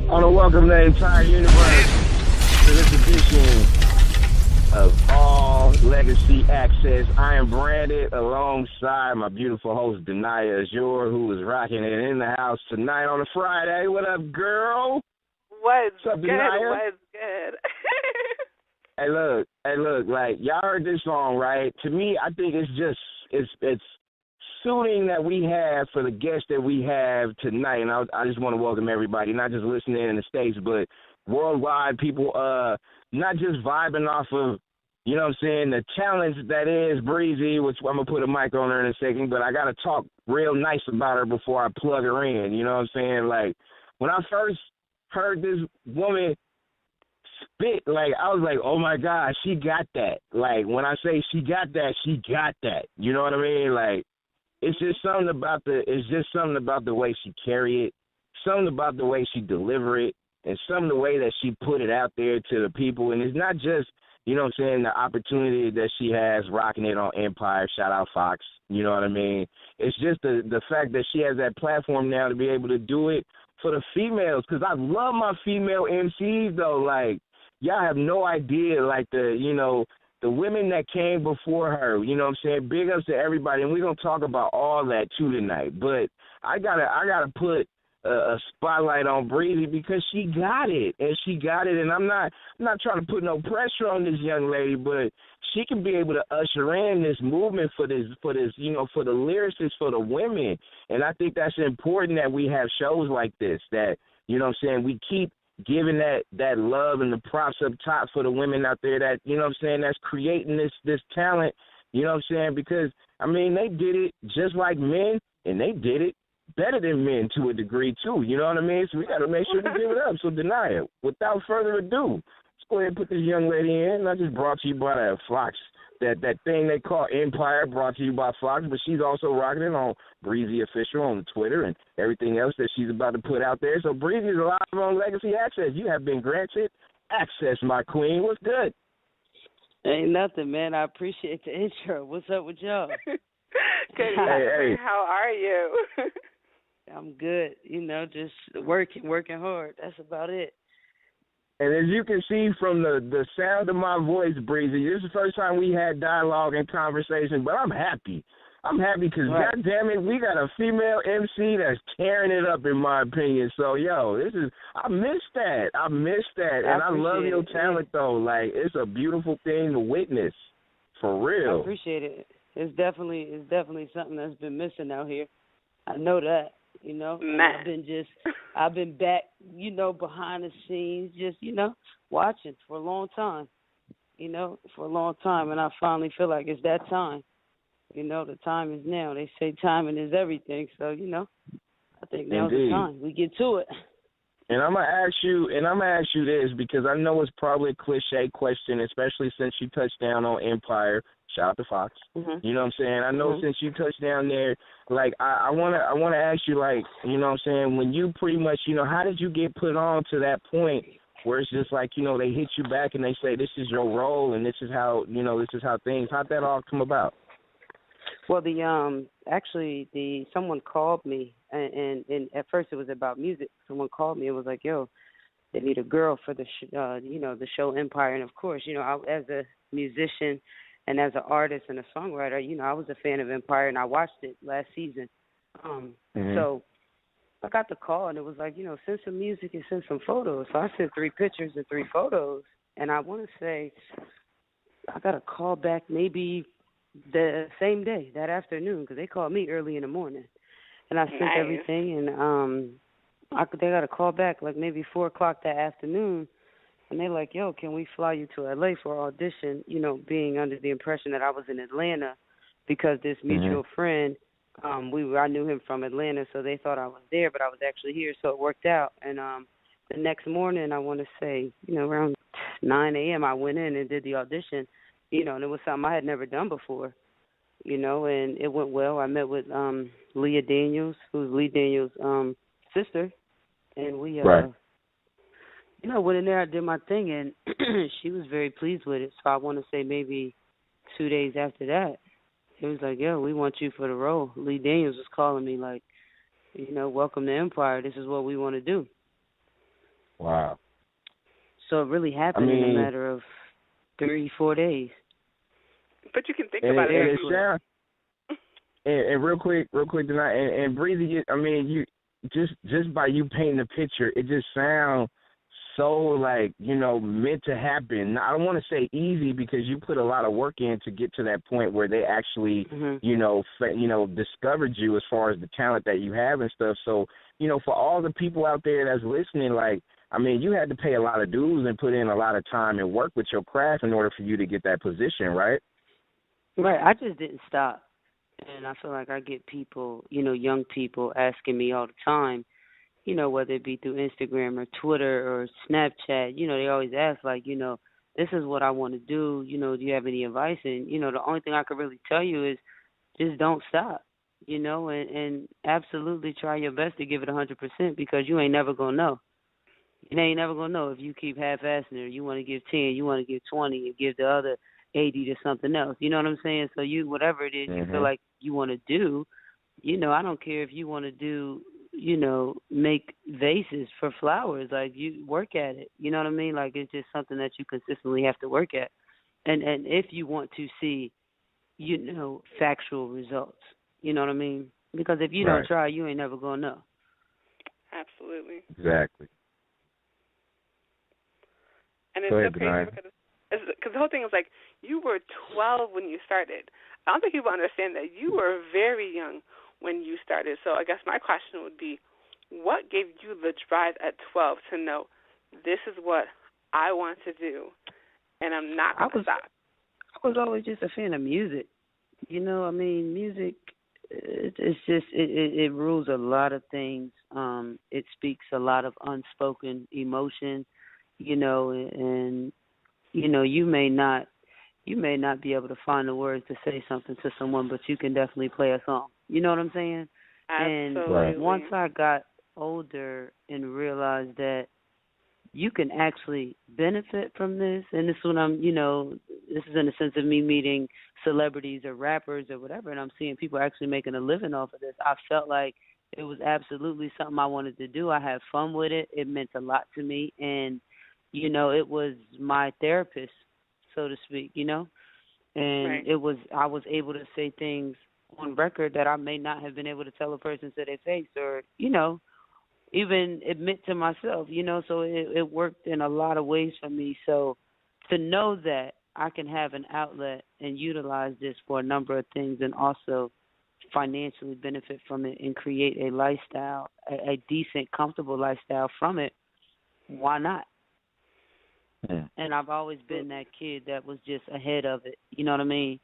I want to welcome the entire universe to this edition of All Legacy Access. I am branded alongside my beautiful host, Denah Aour, who is rocking it in the house tonight on a Friday. What up, girl? What's up, good? Denah? What's good? Hey, look, like, y'all heard this song, right? To me, I think it's suiting that we have for the guests that we have tonight, and I just want to welcome everybody, not just listening in the States, but worldwide people, not just vibing off of, you know what I'm saying, the challenge that is BreeZ, which I'm going to put a mic on her in a second, but I got to talk real nice about her before I plug her in, you know what I'm saying? Like, when I first heard this woman spit, like, I was like, oh, my God, she got that. Like, when I say she got that, she got that. You know what I mean? Like, it's just something about the way she carry it, something about the way she deliver it, and some of the way that she put it out there to the people. And it's not just, you know what I'm saying, the opportunity that she has rocking it on Empire, shout out Fox, you know what I mean? It's just the fact that she has that platform now to be able to do it for the females, because I love my female MCs, though. Like, y'all have no idea, like, the women that came before her, you know what I'm saying? Big ups to everybody, and we're going to talk about all that, too, tonight. But I gotta put a spotlight on Breezy because she got it, and I'm not trying to put no pressure on this young lady, but she can be able to usher in this movement for this, you know, for the lyricists, for the women. And I think that's important that we have shows like this, that, you know what I'm saying, we keep giving that love and the props up top for the women out there that, you know what I'm saying, that's creating this talent, you know what I'm saying, because, I mean, they did it just like men, and they did it better than men to a degree, too, you know what I mean? So we got to make sure to give it up. So Denah, without further ado, let's go ahead and put this young lady in. Not just brought to you by that Fox, that thing they call Empire, brought to you by Fox, but she's also rocking it on BreeZ Official on Twitter and everything else that she's about to put out there. So BreeZ is live on Legacy Access. You have been granted access, my queen. What's good? Ain't nothing, man. I appreciate the intro. What's up with y'all? Good. Hey. How are you? I'm good. You know, just working hard. That's about it. And as you can see from the sound of my voice, BreeZ, this is the first time we had dialogue and conversation, but I'm happy. I'm happy because, right. God damn it, we got a female MC that's tearing it up, in my opinion. So, yo, I miss that. And I love your talent, though. Like, it's a beautiful thing to witness, for real. I appreciate it. It's definitely something that's been missing out here. I know that. You know, I've been back, you know, behind the scenes, just, you know, watching for a long time, and I finally feel like it's that time. You know, the time is now. They say timing is everything, so, you know, I think now's the time. We get to it. And I'm gonna ask you this because I know it's probably a cliche question, especially since you touched down on Empire. Shout out to Fox. Mm-hmm. You know what I'm saying? I know since you touched down there, like I wanna ask you, like, you know what I'm saying, when you pretty much, you know, how did you get put on to that point where it's just like, you know, they hit you back and they say this is your role and this is how things, how'd that all come about? Well, someone called me, and at first it was about music. Someone called me and was like, "Yo, they need a girl for the the show Empire." And of course, you know, as a musician and as an artist and a songwriter, you know, I was a fan of Empire, and I watched it last season. So I got the call, and it was like, you know, send some music and send some photos. So I sent 3 pictures and 3 photos, and I want to say I got a call back maybe the same day, that afternoon, because they called me early in the morning, and I sent everything, and they got a call back like maybe 4 o'clock that afternoon, and they're like, "Yo, can we fly you to LA for audition?" You know, being under the impression that I was in Atlanta, because this mutual friend, I knew him from Atlanta, so they thought I was there, but I was actually here, so it worked out. And the next morning, I want to say, you know, around 9 a.m., I went in and did the audition. You know, and it was something I had never done before, you know, and it went well. I met with Leah Daniels, who's Lee Daniels' sister, and we, right. you know, went in there, I did my thing, and she was very pleased with it. So I want to say maybe 2 days after that, it was like, "Yo, we want you for the role." Lee Daniels was calling me like, you know, "Welcome to Empire. This is what we want to do." Wow. So it really happened in a matter of 3-4 days. But you can think about it. And real quick tonight, and Breezy, I mean, you just by you painting the picture, it just sounds so like, meant to happen. I don't want to say easy because you put a lot of work in to get to that point where they actually, discovered you as far as the talent that you have and stuff. So, for all the people out there that's listening, like, I mean, you had to pay a lot of dues and put in a lot of time and work with your craft in order for you to get that position, right? Right. I just didn't stop. And I feel like I get people, young people asking me all the time, whether it be through Instagram or Twitter or Snapchat, they always ask, like, this is what I want to do, do you have any advice? And, the only thing I could really tell you is just don't stop, and absolutely try your best to give it 100% because you ain't never going to know. You ain't never going to know if you keep half-assing it. You want to give 10, you want to give 20, and give the other 80 to something else. You know what I'm saying? So you, whatever it is you feel like you want to do, I don't care if you want to do, make vases for flowers. Like, you work at it. You know what I mean? Like, it's just something that you consistently have to work at. And if you want to see, factual results, you know what I mean? Because if you don't try, you ain't never going to know. Absolutely. Exactly. And it's so crazy because the whole thing is like, you were 12 when you started. I don't think people understand that you were very young when you started. So I guess my question would be, what gave you the drive at 12 to know this is what I want to do and I'm not going to stop? I was always just a fan of music. I mean, music, it's just, it rules a lot of things. It speaks a lot of unspoken emotion, and, you may not be able to find the words to say something to someone, but you can definitely play a song. You know what I'm saying? Absolutely. And once I got older and realized that you can actually benefit from this, and this is when I'm, this is in the sense of me meeting celebrities or rappers or whatever, and I'm seeing people actually making a living off of this. I felt like it was absolutely something I wanted to do. I had fun with it. It meant a lot to me, and, it was my therapist, so to speak, and I was able to say things on record that I may not have been able to tell a person to their face or, even admit to myself, so it worked in a lot of ways for me. So to know that I can have an outlet and utilize this for a number of things and also financially benefit from it and create a lifestyle, a decent, comfortable lifestyle from it, why not? Yeah. And I've always been that kid that was just ahead of it. You know what I mean?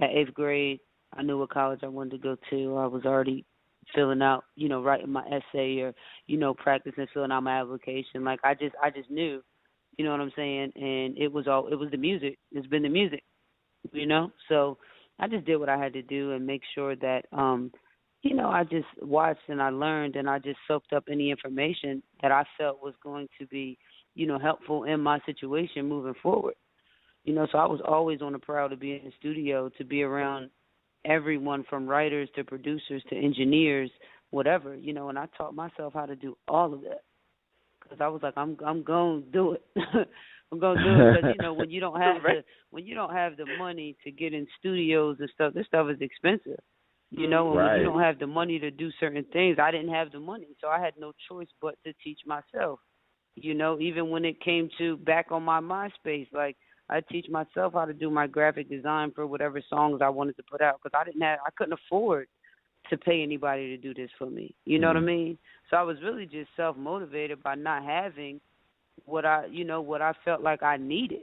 At 8th grade, I knew what college I wanted to go to. I was already filling out, writing my essay or, practicing filling out my application. Like I just knew, you know what I'm saying? And it was the music. It's been the music, So I just did what I had to do and make sure that, I just watched and I learned and I just soaked up any information that I felt was going to be, helpful in my situation moving forward. So I was always on the prowl to be in the studio, to be around everyone from writers to producers to engineers, whatever, and I taught myself how to do all of that because I was like, I'm going to do it. I'm going to do it because, when you don't have the money to get in studios and stuff, this stuff is expensive. When you don't have the money to do certain things, I didn't have the money, so I had no choice but to teach myself. Even when it came to back on my MySpace, like I teach myself how to do my graphic design for whatever songs I wanted to put out because I couldn't afford to pay anybody to do this for me. You know what I mean? So I was really just self-motivated by not having what I felt like I needed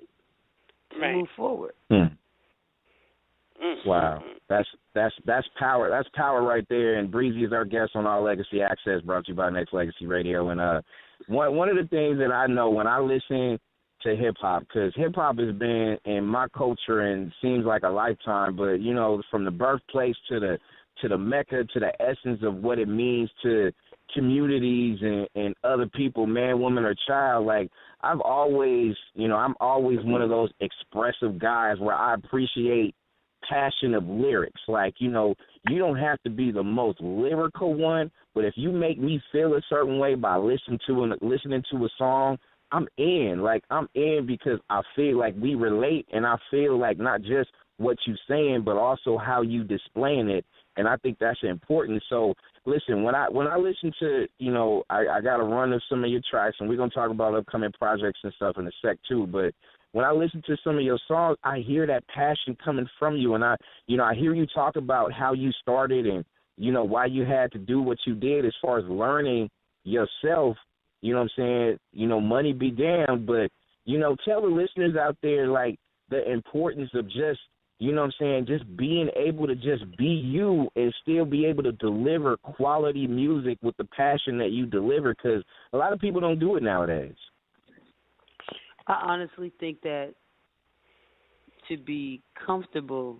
to move forward. Wow, that's power. That's power right there. And Breezy is our guest on Our Legacy Access, brought to you by Nexxlegacy Radio. And one of the things that I know when I listen to hip hop, because hip hop has been in my culture and seems like a lifetime, but from the birthplace to the mecca to the essence of what it means to communities and other people, man, woman, or child. Like I'm always one of those expressive guys where I appreciate passion of lyrics. Like, you know, you don't have to be the most lyrical one, but if you make me feel a certain way by listening to a song, I'm in. Like, I'm in because I feel like we relate, and I feel like not just what you saying, but also how you displaying it. And I think that's important. So, listen, when I listen to, you know, I got a run of some of your tracks, and we're going to talk about upcoming projects and stuff in a sec, too. But when I listen to some of your songs, I hear that passion coming from you. And, I hear you talk about how you started and, you know, why you had to do what you did as far as learning yourself. You know what I'm saying? You know, money be damned. But, you know, tell the listeners out there, like, the importance of just, you know what I'm saying, just being able to just be you and still be able to deliver quality music with the passion that you deliver, because a lot of people don't do it nowadays. I honestly think that to be comfortable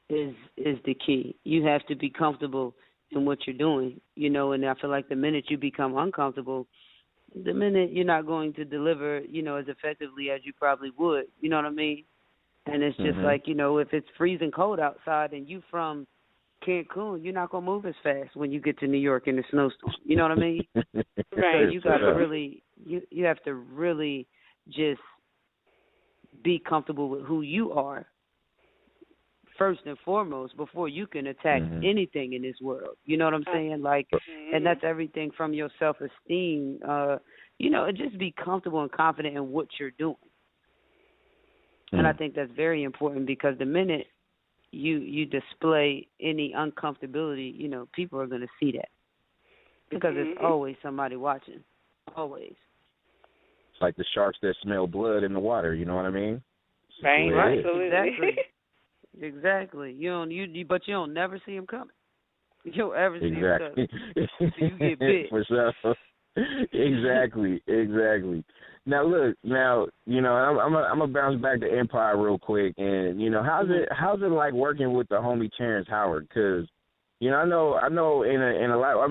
is the key. You have to be comfortable in what you're doing, you know, and I feel like the minute you become uncomfortable, the minute you're not going to deliver, you know, as effectively as you probably would, you know what I mean? And it's just like, you know, if it's freezing cold outside and you from Cancun, you're not going to move as fast when you get to New York in a snowstorm. You know what I mean? Right. So you got to really, you have to really just be comfortable with who you are first and foremost before you can attack anything in this world. You know what I'm saying? Like, and that's everything from your self-esteem. You know, and just be comfortable and confident in what you're doing. And I think that's very important, because the minute you display any uncomfortability, you know, people are going to see that, because there's always somebody watching, always. It's like the sharks that smell blood in the water. You know what I mean? Right. Absolutely. Exactly. But you don't never see them coming. You don't ever see them coming. So you get bit. For sure. Exactly. Now look, you know, I'm gonna bounce back to Empire real quick, and you know, how's it like working with the homie Terrence Howard? Because, you know, I know in a lot. I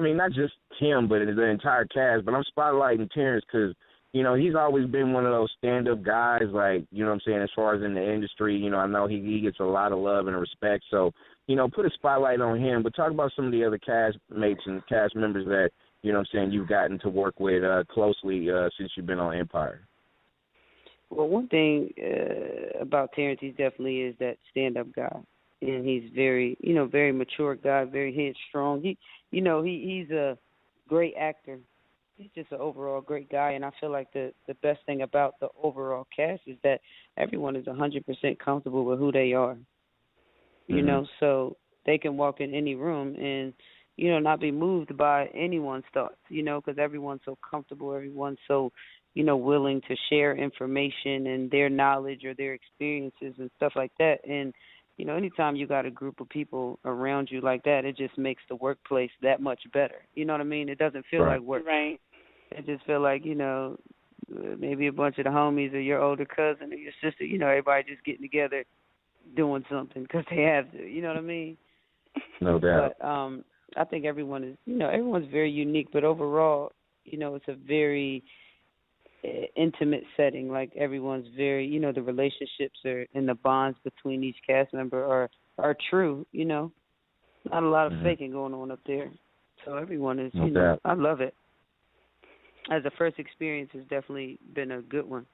mean, not just him, but the entire cast. But I'm spotlighting Terrence because, you know, he's always been one of those stand-up guys, like, you know what I'm saying, as far as in the industry. You know, I know he gets a lot of love and respect. So, you know, put a spotlight on him. But talk about some of the other cast mates and cast members that, you know what I'm saying, you've gotten to work with closely since you've been on Empire. Well, one thing about Terrence, he definitely is that stand-up guy. And he's very, you know, very mature guy, very headstrong. He's a great actor. He's just an overall great guy. And I feel like the best thing about the overall cast is that everyone is 100% comfortable with who they are. You know, so they can walk in any room and, you know, not be moved by anyone's thoughts, you know, because everyone's so comfortable, everyone's so, you know, willing to share information and their knowledge or their experiences and stuff like that. And, you know, anytime you got a group of people around you like that, it just makes the workplace that much better. You know what I mean? It doesn't feel like work. Right. It just feel like, you know, maybe a bunch of the homies or your older cousin or your sister, you know, everybody just getting together doing something because they have to. You know what I mean? No doubt. But I think everyone is, you know, everyone's very unique, but overall, you know, it's a very intimate setting. Like, everyone's very, you know, the relationships and the bonds between each cast member are true, you know. Not a lot of faking going on up there. So everyone is, you know, I love it. As a first experience, it's definitely been a good one.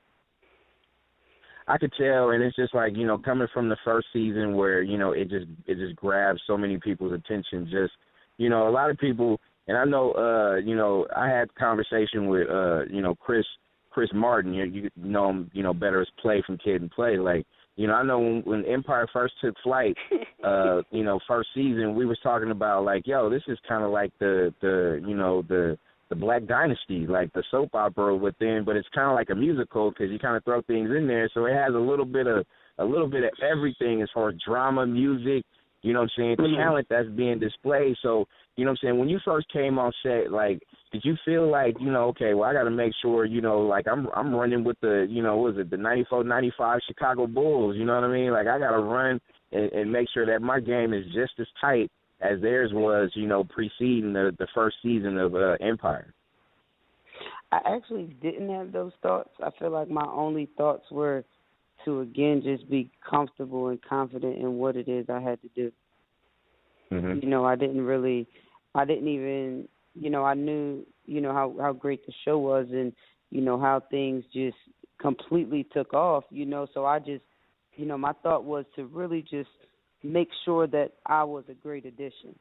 I could tell, and it's just like, you know, coming from the first season where, you know, it just grabs so many people's attention. Just, you know, a lot of people, and I know, you know, I had conversation with, you know, Chris Martin. You know him, you know, better as Play from Kid and Play. Like, you know, I know when Empire first took flight, you know, first season, we was talking about, like, yo, this is kind of like the you know, the Black Dynasty, like the soap opera within, but it's kind of like a musical because you kind of throw things in there. So it has a little bit of everything as far as drama, music, you know what I'm saying, talent that's being displayed. So, you know what I'm saying, when you first came on set, like, did you feel like, you know, okay, well, I got to make sure, you know, like I'm running with the, you know, what was it, the 94-95 Chicago Bulls, you know what I mean? Like, I got to run and make sure that my game is just as tight as theirs was, you know, preceding the first season of Empire. I actually didn't have those thoughts. I feel like my only thoughts were to again just be comfortable and confident in what it is I had to do. Mm-hmm. You know, I didn't even, you know, I knew, you know, how great the show was and, you know, how things just completely took off, you know, so I just, you know, my thought was to really just make sure that I was a great addition.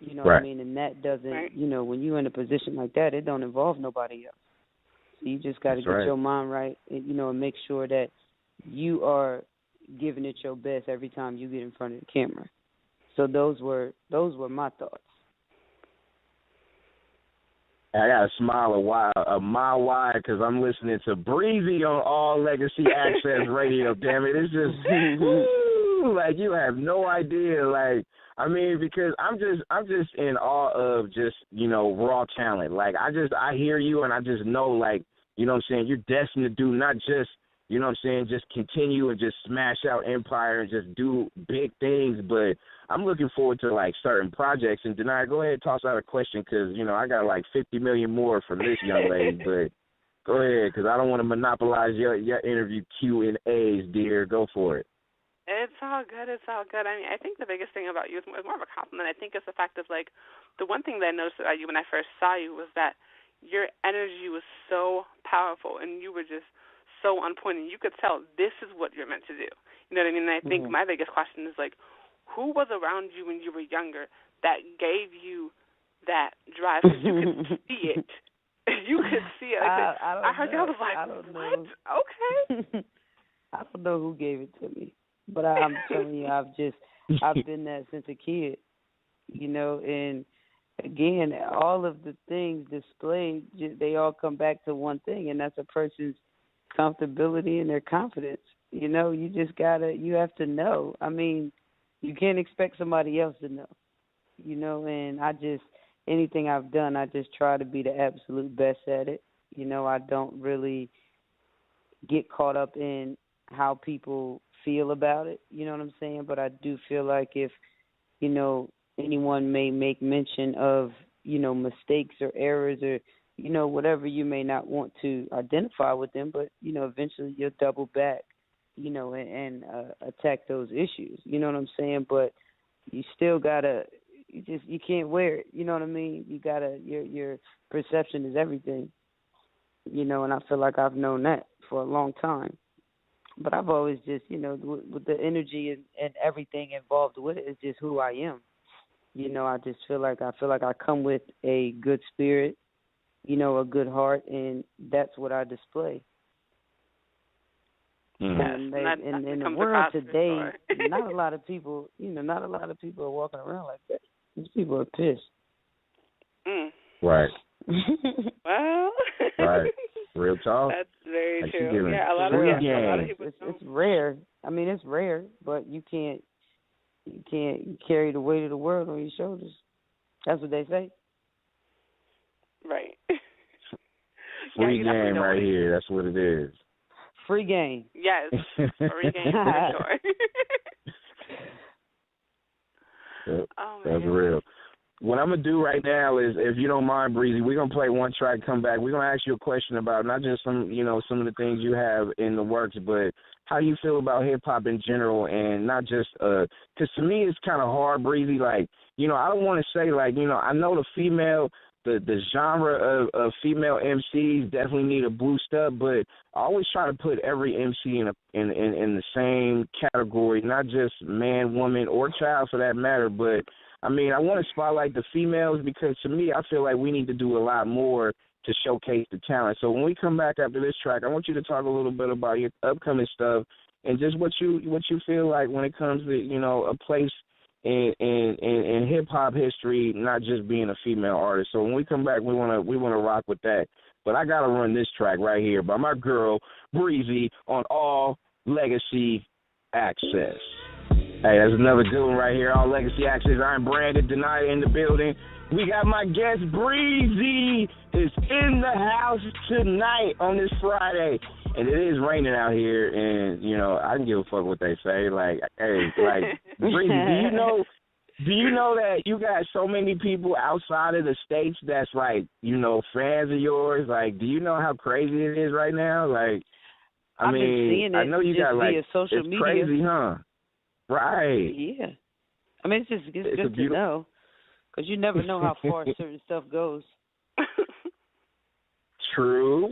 You know what I mean? And that doesn't, you know, when you're in a position like that, it don't involve nobody else. So you just got to get your mind right, and, you know, and make sure that you are giving it your best every time you get in front of the camera. So those were my thoughts. I got to smile a mile wide because I'm listening to Breezy on All Legacy Access Radio. Damn it, it's just woo, like you have no idea. Like, I mean, because I'm just in awe of just, you know, raw talent. Like I hear you and I just know, like, you know what I'm saying, you're destined to do not just, you know what I'm saying, just continue and just smash out Empire and just do big things, but I'm looking forward to, like, certain projects. And Denah, go ahead and toss out a question because, you know, I got, like, 50 million more from this young lady. But go ahead because I don't want to monopolize your interview Q&As, dear. Go for it. It's all good. It's all good. I mean, I think the biggest thing about you is more of a compliment. I think it's the fact of, like, the one thing that I noticed about you when I first saw you was that your energy was so powerful and you were just so on point, and you could tell this is what you're meant to do. You know what I mean? And I think my biggest question is, like, who was around you when you were younger that gave you that drive? Because you could see it. You could see it. I heard you. I was like, what? Okay. I don't know who gave it to me, but I'm telling you, I've been that since a kid, you know, and again, all of the things displayed, they all come back to one thing, and that's a person's comfortability and their confidence. You know, you have to know. I mean, you can't expect somebody else to know, you know, and anything I've done, I just try to be the absolute best at it. You know, I don't really get caught up in how people feel about it, you know what I'm saying? But I do feel like if, you know, anyone may make mention of, you know, mistakes or errors or, you know, whatever, you may not want to identify with them, but, you know, eventually you'll double back, you know, and attack those issues. You know what I'm saying? But you still gotta, you can't wear it. You know what I mean? You gotta, your perception is everything, you know, and I feel like I've known that for a long time. But I've always just, you know, with the energy and everything involved with it, it's just who I am. You know, I just feel like I come with a good spirit, you know, a good heart, and that's what I display. And in the world today, not a lot of people are walking around like that. These people are pissed. Right. Well. Right. Real talk. That's very true. Yeah, a lot of people. It's rare. I mean, it's rare, but you can't carry the weight of the world on your shoulders. That's what they say. Right. Free game right here. That's what it is. Free game. Yes. Free game for sure. Yep, that's real. What I'm going to do right now is, if you don't mind, Breezy, we're going to play one track, come back. We're going to ask you a question about not just some of the things you have in the works, but how you feel about hip-hop in general, and not just, because to me it's kind of hard, Breezy, like, you know, I don't want to say, like, you know, I know the genre of female MCs definitely need a boost up, but I always try to put every MC in the same category, not just man, woman, or child for that matter, but I mean, I want to spotlight the females because to me, I feel like we need to do a lot more to showcase the talent. So when we come back after this track, I want you to talk a little bit about your upcoming stuff and just what you feel like when it comes to, you know, a place in hip hop history, not just being a female artist. So when we come back, we wanna rock with that. But I gotta run this track right here by my girl BreeZ on All Legacy Access. Hey, that's another good one right here. All Legacy Access. I'm Brand and Denah Aour in the building. We got my guest BreeZ is in the house tonight on this Friday. And it is raining out here, and, you know, I can give a fuck what they say. Like, hey, like, BreeZ, do you know that you got so many people outside of the States that's, like, you know, fans of yours? Like, do you know how crazy it is right now? Like, I mean, been seeing it. I know you got like social it's media. Crazy, huh? Right. Yeah. I mean, it's good to know, because you never know how far certain stuff goes. True.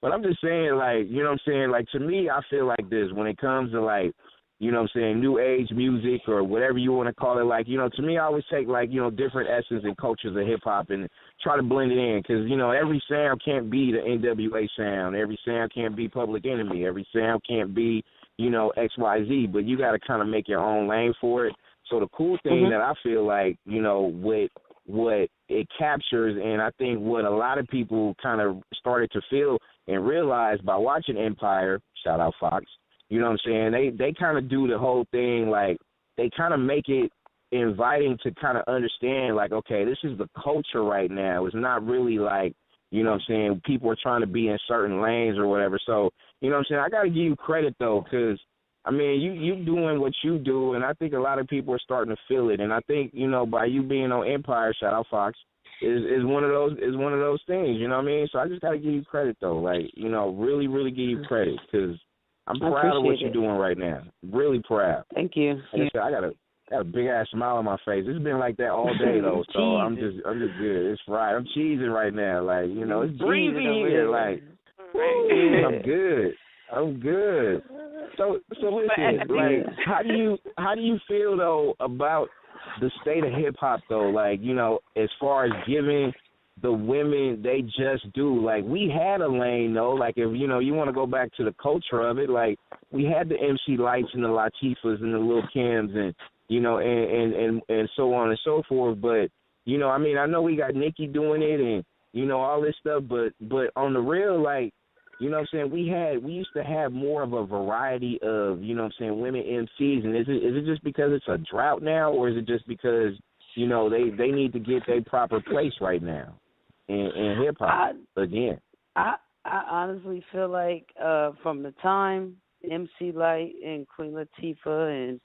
But I'm just saying, like, you know what I'm saying? Like, to me, I feel like this when it comes to, like, you know what I'm saying, new age music or whatever you want to call it. Like, you know, to me, I always take, like, you know, different essence and cultures of hip-hop and try to blend it in. Because, you know, every sound can't be the NWA sound. Every sound can't be Public Enemy. Every sound can't be, you know, XYZ. But you got to kind of make your own lane for it. So the cool thing that I feel like, you know, with what it captures, and I think what a lot of people kind of started to feel and realize by watching Empire, shout out Fox, you know what I'm saying, they kind of do the whole thing, like, they kind of make it inviting to kind of understand, like, okay, this is the culture right now. It's not really like, you know what I'm saying, people are trying to be in certain lanes or whatever. So, you know what I'm saying, I got to give you credit, though, because, I mean, you doing what you do, and I think a lot of people are starting to feel it. And I think, you know, by you being on Empire, shout out Fox, is one of those things, you know what I mean? So I just got to give you credit, though. Like, you know, really, really give you credit, because I'm proud of what you're doing right now. Really proud. Thank you. Like I said, I got a big-ass smile on my face. It's been like that all day, though, so I'm just good. It's right. I'm cheesing right now. Like, you know, it's breezy here. Like, I'm good. So listen, like, how do you feel though about the state of hip hop though? Like, you know, as far as giving the women they just do. Like, we had a lane though. Like, if you know you want to go back to the culture of it, like we had the MC Lights and the Latifahs and the Lil Kims and you know and so on and so forth. But you know, I mean, I know we got Nicki doing it and you know all this stuff, but on the real, like. You know what I'm saying? We used to have more of a variety of, you know what I'm saying, women MCs. And is it just because it's a drought now, or is it just because, you know, they need to get their proper place right now in hip hop again? I honestly feel like from the time MC Light and Queen Latifah and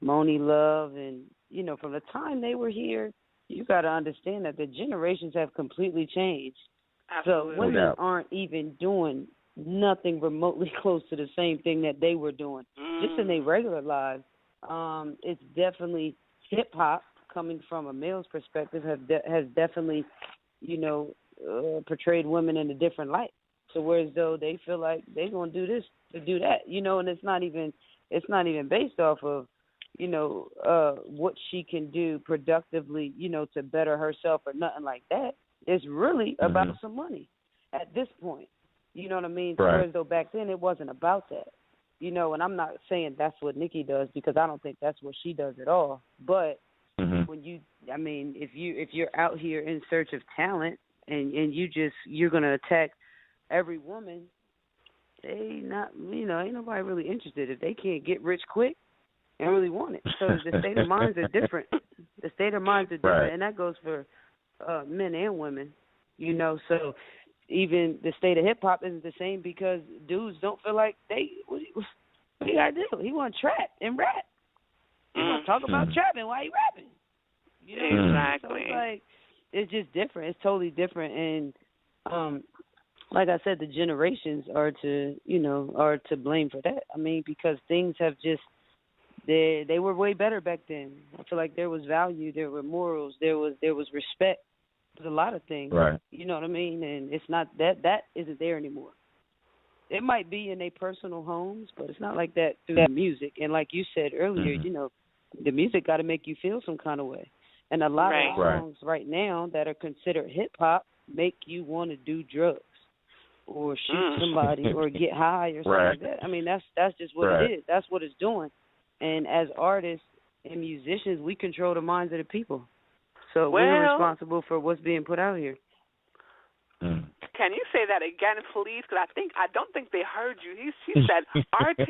Moni Love and, you know, from the time they were here, you got to understand that the generations have completely changed. Absolutely. So women aren't even doing nothing remotely close to the same thing that they were doing, just in their regular lives. It's definitely hip-hop, coming from a male's perspective, has definitely, you know, portrayed women in a different light. So whereas though they feel like they're going to do this to do that, you know, and it's not even based off of, you know, what she can do productively, you know, to better herself or nothing like that. It's really about some money at this point. You know what I mean? Right. Whereas though back then it wasn't about that. You know, and I'm not saying that's what Nicki does because I don't think that's what she does at all. But when if you're out here in search of talent and you're gonna attack every woman, ain't nobody really interested. If they can't get rich quick and really want it. So the state of minds are different. Right. And that goes for men and women, you know. So even the state of hip hop isn't the same because dudes don't feel like what he gotta do? He want to trap and rap. He want to talk about trapping while he rapping. You know? Exactly. So it's like it's just different. It's totally different. And like I said, the generations are to blame for that. I mean, because things have just they were way better back then. I feel like there was value, there were morals, there was respect. There's a lot of things, right? You know what I mean? And it's not that isn't there anymore. It might be in their personal homes, but it's not like that through the music. And like you said earlier, you know, the music got to make you feel some kind of way. And a lot of songs right now that are considered hip hop make you want to do drugs or shoot somebody or get high or something like that. I mean, that's just what it is. That's what it's doing. And as artists and musicians, we control the minds of the people. So we're responsible for what's being put out here. Can you say that again, please? Because I don't think they heard you. He said artists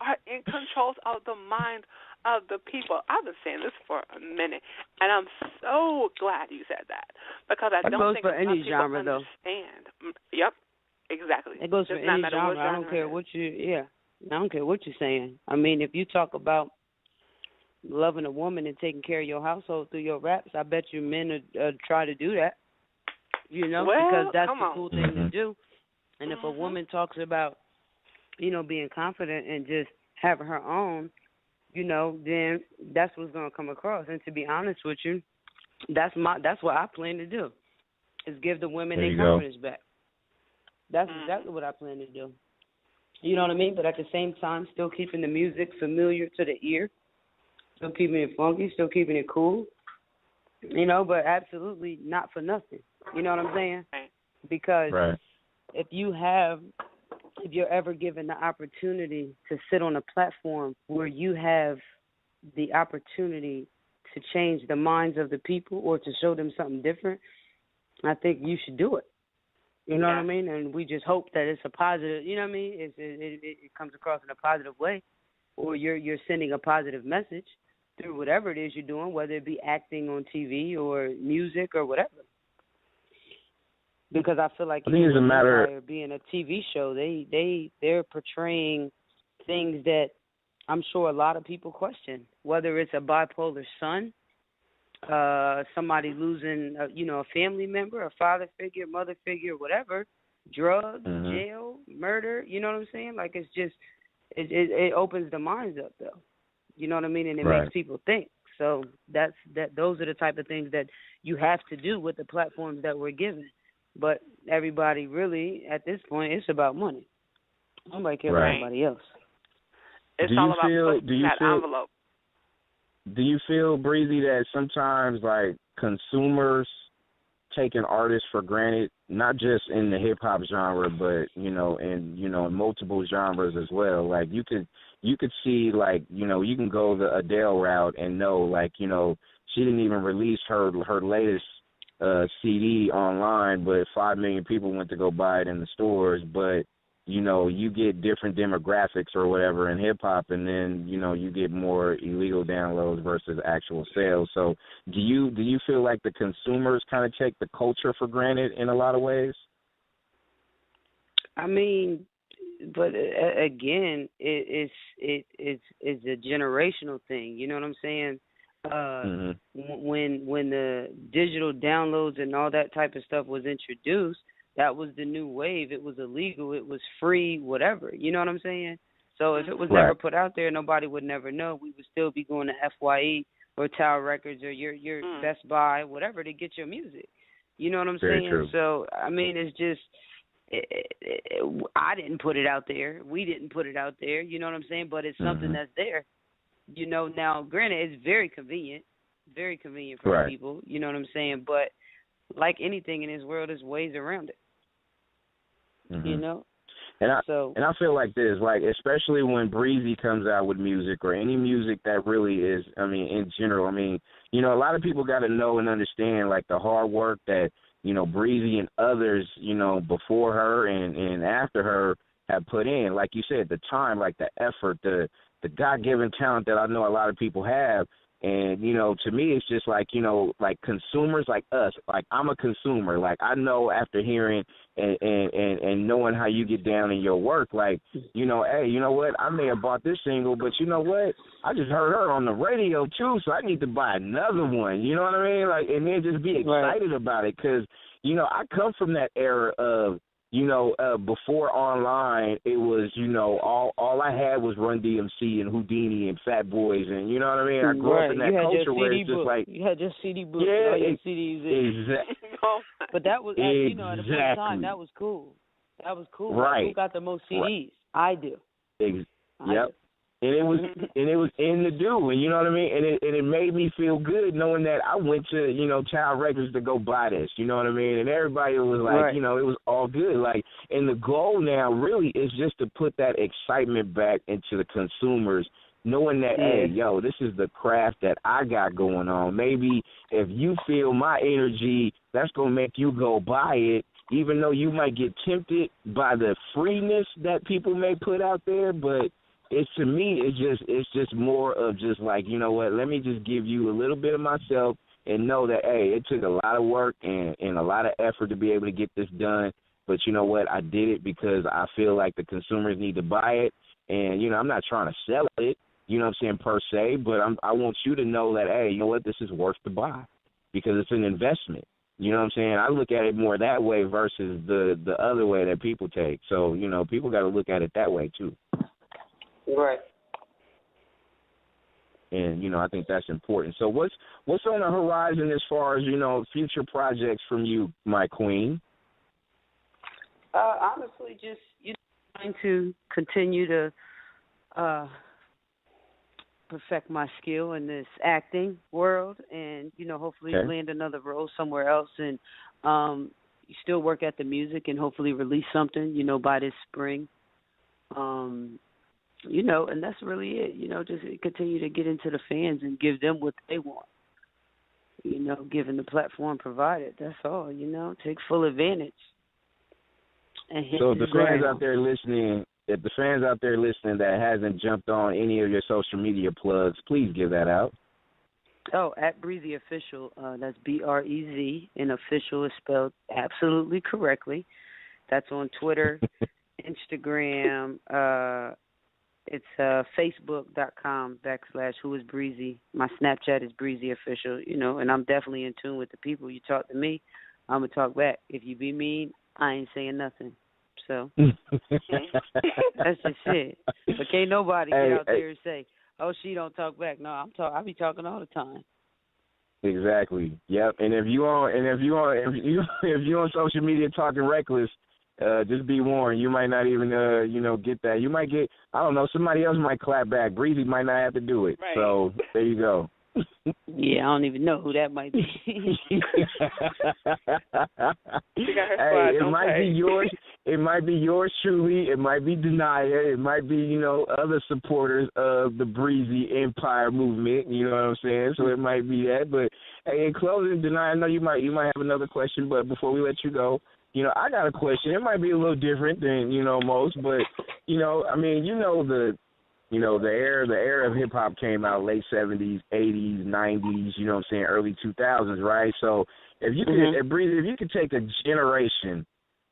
are in control of the mind of the people. I've been saying this for a minute, and I'm so glad you said that because I don't think for any genre understand. Yep, exactly. It goes for any genre. I don't care what I don't care what you're saying. I mean, if you talk about loving a woman and taking care of your household through your raps, I bet you men try to do that. You know, because that's the cool thing to do. And if a woman talks about being confident and just having her own, then that's what's gonna come across. And to be honest with you, that's what I plan to do, is give the women their confidence back. That's exactly what I plan to do. You know what I mean? But at the same time, still keeping the music familiar to the ear, still keeping it funky, still keeping it cool. But absolutely not for nothing. You know what I'm saying? Because if you're ever given the opportunity to sit on a platform where you have the opportunity to change the minds of the people or to show them something different, I think you should do it. You know what I mean? And we just hope that it's a positive, you know what I mean? It comes across in a positive way, or you're sending a positive message through whatever it is you're doing, whether it be acting on TV or music or whatever. Because I feel like it's a matter of being a TV show, they're portraying things that I'm sure a lot of people question, whether it's a bipolar son, somebody losing, a family member, a father figure, mother figure, whatever, drugs, jail, murder. You know what I'm saying? Like, it's just it opens the minds up, though. You know what I mean? And it makes people think. So those are the type of things that you have to do with the platforms that we're given. But everybody really, at this point, it's about money. Nobody cares about anybody else. It's all about pushing that envelope. Do you feel, Breezy, that sometimes, like, consumers take an artist for granted, not just in the hip-hop genre, but, in multiple genres as well? Like, you could see, like, you can go the Adele route and know, like, she didn't even release her latest CD online, but 5 million people went to go buy it in the stores. But you get different demographics or whatever in hip hop, and then you get more illegal downloads versus actual sales. So do you feel like the consumers kind of take the culture for granted in a lot of ways? I mean, but again, it's a generational thing. You know what I'm saying? When the digital downloads and all that type of stuff was introduced, that was the new wave. It was illegal. It was free, whatever. You know what I'm saying? So if it was never put out there, nobody would never know. We would still be going to FYE or Tower Records or your Best Buy, whatever, to get your music. You know what I'm saying? True. So, I mean, it's just I didn't put it out there. We didn't put it out there. You know what I'm saying? But it's something that's there. Now, granted, it's very convenient for people. You know what I'm saying? But like anything in this world, there's ways around it. And I feel like this, like, especially when Breezy comes out with music or any music that really is, I mean, in general, I mean, a lot of people got to know and understand, like, the hard work that, Breezy and others, before her and after her have put in. Like you said, the time, like the effort, the God-given talent that I know a lot of people have. And, to me, it's just like, like consumers like us, like I'm a consumer. Like I know after hearing and knowing how you get down in your work, like, hey, you know what? I may have bought this single, but you know what? I just heard her on the radio too, so I need to buy another one. You know what I mean? Like, and then just be excited about it because, I come from that era of, before online, it was, all I had was Run DMC and Houdini and Fat Boys, and you know what I mean? I grew up in that culture where it's just like... You had your CD book, all your CDs. Exactly. But that was, at the point time, that was cool. That was cool. Right. Who got the most CDs? I do. Yep. And it was in the do, and you know what I mean? And it made me feel good knowing that I went to, Tower Records to go buy this, you know what I mean? And everybody was like, it was all good. Like, and the goal now really is just to put that excitement back into the consumers, knowing that, hey, this is the craft that I got going on. Maybe if you feel my energy, that's going to make you go buy it, even though you might get tempted by the freeness that people may put out there, but to me, it's just more of just like, you know what, let me just give you a little bit of myself and know that, hey, it took a lot of work and a lot of effort to be able to get this done. But you know what, I did it because I feel like the consumers need to buy it. And, I'm not trying to sell it, you know what I'm saying, per se, but I want you to know that, hey, you know what, this is worth the buy because it's an investment. You know what I'm saying? I look at it more that way versus the other way that people take. So, you know, people got to look at it that way too. Right. And, you know, I think that's important. So what's on the horizon as far as, you know, future projects from you, my queen? Honestly, just trying to continue to perfect my skill in this acting world, and hopefully land another role somewhere else, and still work at the music, and hopefully release something by this spring. And that's really it. Just continue to get into the fans and give them what they want. Given the platform provided, that's all. Take full advantage. So if the fans out there listening, that hasn't jumped on any of your social media plugs, please give that out. Oh, at BreeZ Official. That's BreZ, and official is spelled absolutely correctly. That's on Twitter, Instagram. It's Facebook.com/whoisBreezy. My Snapchat is BreeZ Official. And I'm definitely in tune with the people. You talk to me, I'm gonna talk back. If you be mean, I ain't saying nothing. So that's just it. But can't nobody get out there and say, "Oh, she don't talk back." No, I be talking all the time. Exactly. Yep. And if you on social media talking reckless, just be warned. You might not even get that. You might get, I don't know, somebody else might clap back. Breezy might not have to do it. Right. So there you go. Yeah, I don't even know who that might be. She got her squad, it might be yours. It might be yours truly. It might be Denah. It might be other supporters of the BreZ Empire movement. You know what I'm saying? So it might be that. But hey, in closing, Denah, I know you might have another question, but before we let you go, I got a question. It might be a little different than most, but the era of hip hop came out late 70s, 80s, 90s, early 2000s, right? So if you could, BreZ, if you could take a generation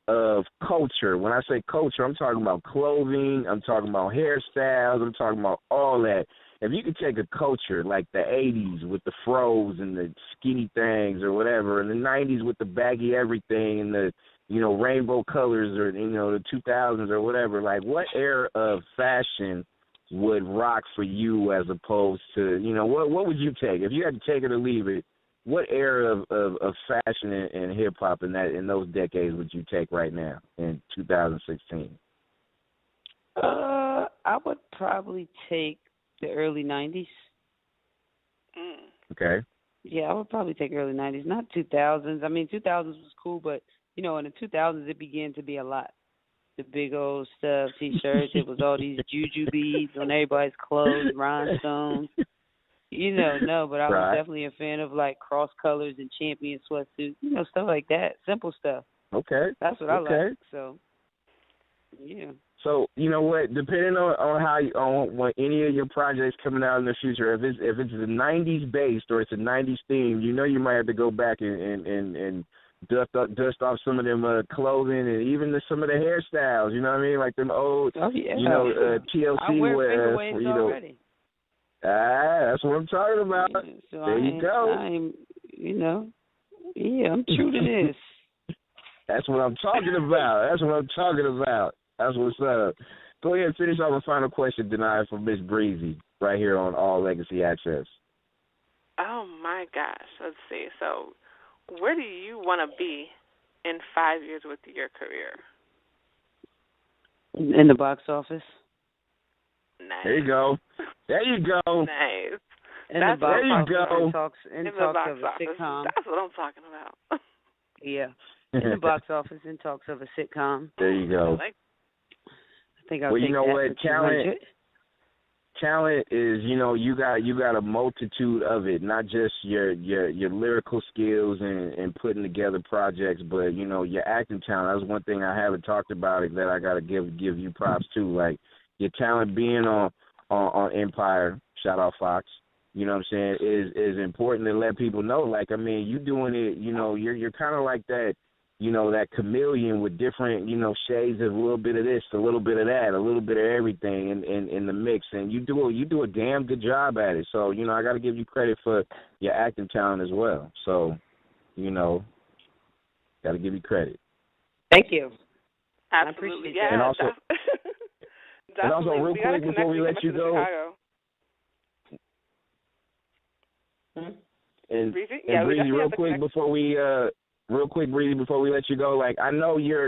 of culture, when I say culture, I'm talking about clothing, I'm talking about hairstyles, I'm talking about all that. If you could take a culture like the 80s with the fros and the skinny things or whatever, and the 90s with the baggy everything and the rainbow colors, or the 2000s or whatever, like what era of fashion would rock for you as opposed to, what would you take? If you had to take it or leave it, what era of fashion and hip-hop in those decades would you take right now in 2016? I would probably take the early 90s. Okay. Yeah, I would probably take early 90s, not 2000s. I mean, 2000s was cool, but, in the 2000s it began to be a lot. The big old stuff, T-shirts. It was all these juju beads on everybody's clothes, rhinestones. No, but I was definitely a fan of like cross colors and champion sweatsuits, stuff like that. Simple stuff. Okay. That's what I like. So, yeah. So you know what? Depending on when any of your projects coming out in the future, if it's the '90s based or it's a '90s theme, you might have to go back and dust off some of them clothing and even some of the hairstyles. You know what I mean? Like them old, TLC. I wear finger waves already. That's what I'm talking about. Yeah, so there you go. I'm true to this. That's what I'm talking about. That's what's up. Go ahead and finish off a final question, Denah, from Miss BreeZ, right here on All Legacy Access. Oh, my gosh. Let's see. So where do you want to be in 5 years with your career? In the box office. Nice. There you go. Nice. In the box office. In the box office. Sitcom. That's what I'm talking about. Yeah. In the box office, in talks of a sitcom. There you go. I think I'll take that for talent is, you got a multitude of it, not just your lyrical skills and putting together projects, but your acting talent. That's one thing I haven't talked about that I got to give you props to. Like your talent being on Empire, shout out Fox. You know what I'm saying? Is important to let people know. Like, I mean, you doing it. You're kind of like that. That chameleon with different, shades of a little bit of this, a little bit of that, a little bit of everything in the mix, and you do a damn good job at it. So, I got to give you credit for your acting talent as well. So, Got to give you credit. Thank you. Absolutely, yeah. And also, real we quick before we let you go. And Breezy, Breezy, real quick before we Breezy, before we let you go, like I know your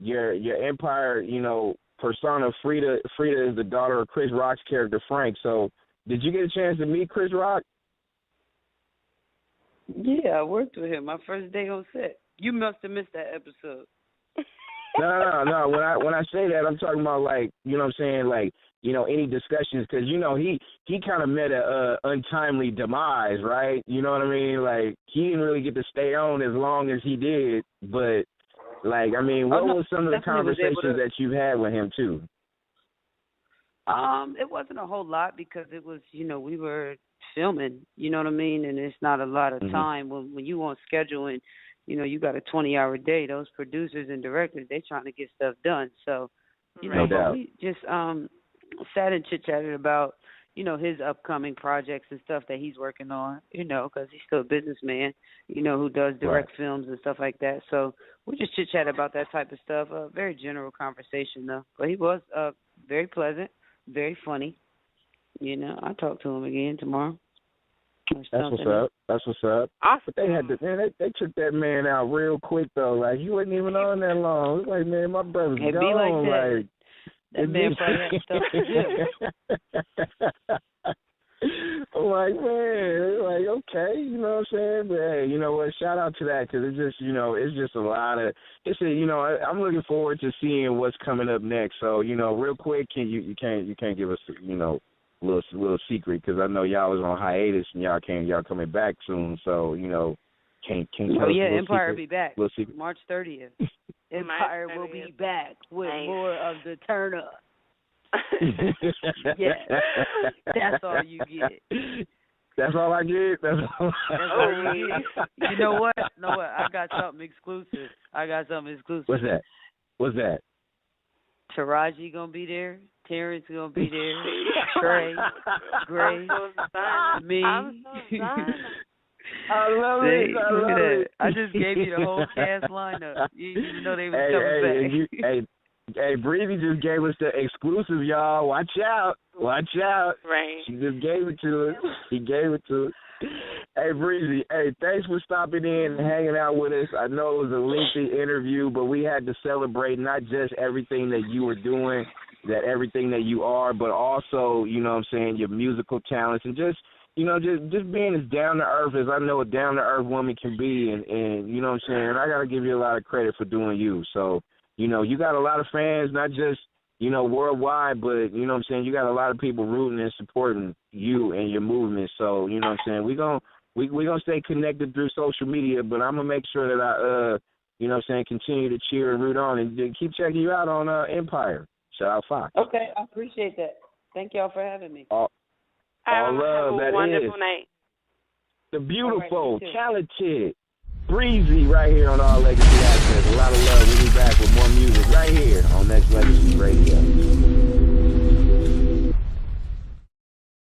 Empire, you know, persona, Freda is the daughter of Chris Rock's character Frank. So did you get a chance to meet Chris Rock? Yeah, I worked with him my first day on set. You must have missed that episode. No. When I say that, I'm talking about, like, you know what I'm saying, like, you know, any discussions, because, you know, he kind of met a untimely demise, right? You know what I mean? Like, he didn't really get to stay on as long as he did, but, like, I mean, what was some of the conversations that you've had with him, too? It wasn't a whole lot because it was, you know, we were filming, you know what I mean? And it's not a lot of time when you on schedule and, you know, you got a 20-hour day. Those producers and directors, they trying to get stuff done. So, you know, but we just sat and chit-chatted about, you know, his upcoming projects and stuff that he's working on, you know, because he's still a businessman, you know, who does direct films and stuff like that. So we just chit-chat about that type of stuff. A very general conversation, though. But he was very pleasant, very funny. You know, I'll talk to him again tomorrow. That's what's up. That's what's up. Awesome. But they had to, man, they took that man out real quick though. Like he wasn't even on that long. It was like, man, my brother's gone. Be like that. Like that man probably had stuff to do. I'm like, man, like okay, you know what I'm saying? But hey, you know what? Shout out to that because it's just, you know, it's just a lot of. It's a, you know, I'm looking forward to seeing what's coming up next. So you know, real quick, you can't give us, you know, little secret because I know y'all was on hiatus and y'all coming back soon, so you know can't oh yeah, secret, Empire will be back March 30th. Empire will be back with more of the turn up. Yeah, that's all you get. That's all I get. That's all you get. You know what? I got something exclusive. What's that? Taraji gonna be there. Terrence gonna be there. Trey, Grace, me. I love it. I just gave you the whole cast lineup. You didn't even know they was coming back. Hey, Breezy just gave us the exclusive, y'all. Watch out. Right. She just gave it to us. He gave it to us. Hey, Breezy, hey, thanks for stopping in and hanging out with us. I know it was a lengthy interview, but we had to celebrate not just everything that you were doing, that everything that you are, but also, you know what I'm saying, your musical talents and just, you know, just being as down-to-earth as I know a down-to-earth woman can be. And you know what I'm saying, I got to give you a lot of credit for doing you. So, you know, you got a lot of fans, not just, you know, worldwide, but, you know what I'm saying, you got a lot of people rooting and supporting you and your movement. So, you know what I'm saying, we're gonna stay connected through social media, but I'm going to make sure that I, you know what I'm saying, continue to cheer and root on and keep checking you out on Empire. Shout out Fox. Okay, I appreciate that. Thank y'all for having me. All love, that is. Wonderful night. The beautiful, talented Breezy right here on Our Legacy Access. A lot of love. We'll be back with more music right here on Nexxlegacy Radio.